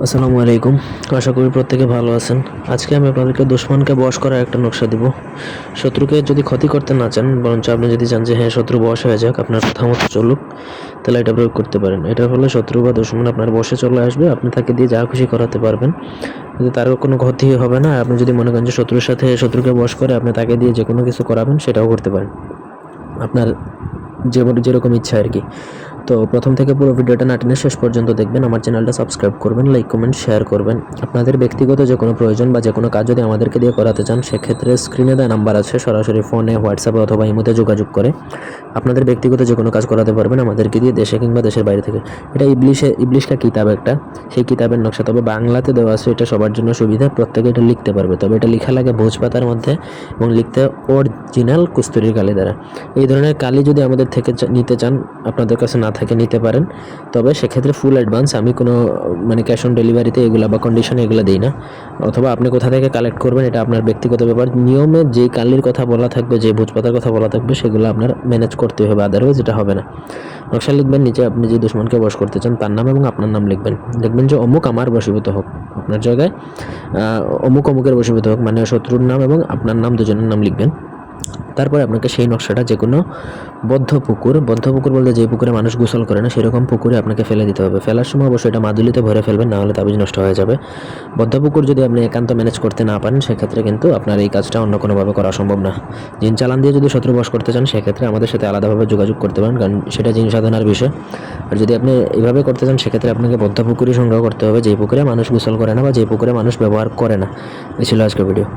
আসসালামু আলাইকুম। আশা করি প্রত্যেকে ভালো আছেন। আজকে আমি আপনাদেরকে দুশমনকে বশ করার একটা নকশা দিব। শত্রুকে যদি ক্ষতি করতে না চান, বরঞ্চ আপনি যদি চান যে হ্যাঁ, শত্রু বশ হয়ে যাক, আপনার কথা মতো চলুক, তাহলে এটা প্রয়োগ করতে পারেন। এটা হলে শত্রু বা দুশমন আপনার বশে চলে আসবে, আপনি তাকে দিয়ে যা খুশি করাতে পারবেন। কিন্তু তার কোনো ক্ষতি হবে না। আপনি যদি মনে করেন যে শত্রুকে বশ করে আপনি তাকে দিয়ে যেকোনো কিছু করাবেন, সেটাও করতে পারেন। আপনার যেরকম ইচ্ছা আরকি। তো প্রথম থেকে পুরো ভিডিওটা না টেনে শেষ পর্যন্ত দেখবেন। আমার চ্যানেলটা সাবস্ক্রাইব করবেন, লাইক, কমেন্ট, শেয়ার করবেন। আপনাদের ব্যক্তিগত যে কোনো প্রয়োজন বা যে কোনো কাজ যদি আমাদেরকে দিয়ে করাতে চান, সেক্ষেত্রে স্ক্রিনে দেওয়া নাম্বার আছে, সরাসরি ফোনে, হোয়াটসঅ্যাপে অথবা ইমোতে যোগাযোগ করে আপনাদের ব্যক্তিগত যে কোনো কাজ করাতে পারবেন আমাদেরকে দিয়ে, দেশে কিংবা দেশের বাইরে থেকে। এটা ইবলিশকা কিতাব একটা, সেই কিতাবের নকশা। তবে বাংলাতে দেওয়া আছে, এটা সবার জন্য সুবিধা, প্রত্যেকে এটা লিখতে পারবে। তবে এটা লেখা লাগে ভোজপাতার মধ্যে এবং লিখতে অরিজিনাল কস্তুরীর কালি দ্বারা। এই ধরনের কালি যদি আমাদের থেকে নিতে চান, আপনাদের কাছে না থাকে নিতে পারেন। তবে সেক্ষেত্রে ফুল অ্যাডভান্স, আমি কোনো ক্যাশ অন ডেলিভারিতে এগুলা বা কন্ডিশনে এগুলো দিই না। অথবা আপনি কোথা থেকে কালেক্ট করবেন এটা আপনার ব্যক্তিগত ব্যাপার। নিয়মে যেই কালির কথা বলা থাকবে, যে ভোজপাতার কথা বলা থাকবে, সেগুলো আপনার ম্যানেজ করতে হবে, আদারওয়াইজ এটা হবে না। নকশা লিখবেন নিচে, আপনি যে দুশমনকে বশ করতে চান তার নাম এবং আপনার নাম লিখবেন। দেখবেন যে অমুক আমার বশীভূত হোক, আপনার জায়গায় অমুক অমুকের বশীভূত হোক, মানে শত্রুর নাম এবং আপনার নাম, দুজনের নাম লিখবেন। তারপরে আপনাকে সেই নকশাটা যে কোনো বদ্ধ পুকুর বলতে যে পুকুরে মানুষ গোসল করে না, সেরকম পুকুরে আপনাকে ফেলে দিতে হবে। ফেলার সময় অবশ্যই এটা মাদুলিতে ভরে ফেলবেন, না হলে তাবিজ নষ্ট হয়ে যাবে। বদ্ধ পুকুর যদি আপনি একান্ত ম্যানেজ করতে না পারেন, সেক্ষেত্রে কিন্তু আপনার এই কাজটা অন্য কোনোভাবে করা সম্ভব না। জিন চালান দিয়ে যদি শত্রু বশ করতে চান, সেক্ষেত্রে আমাদের সাথে আলাদাভাবে যোগাযোগ করতে পারেন, কারণ সেটা জিন সাধনার বিষয়। আর যদি আপনি এভাবে করতে চান, সেক্ষেত্রে আপনাকে বদ্ধ পুকুরই সংগ্রহ করতে হবে, যেই পুকুরে মানুষ গোসল করে না বা যেই পুকুরে মানুষ ব্যবহার করে না। এই ছিল আজকের ভিডিও।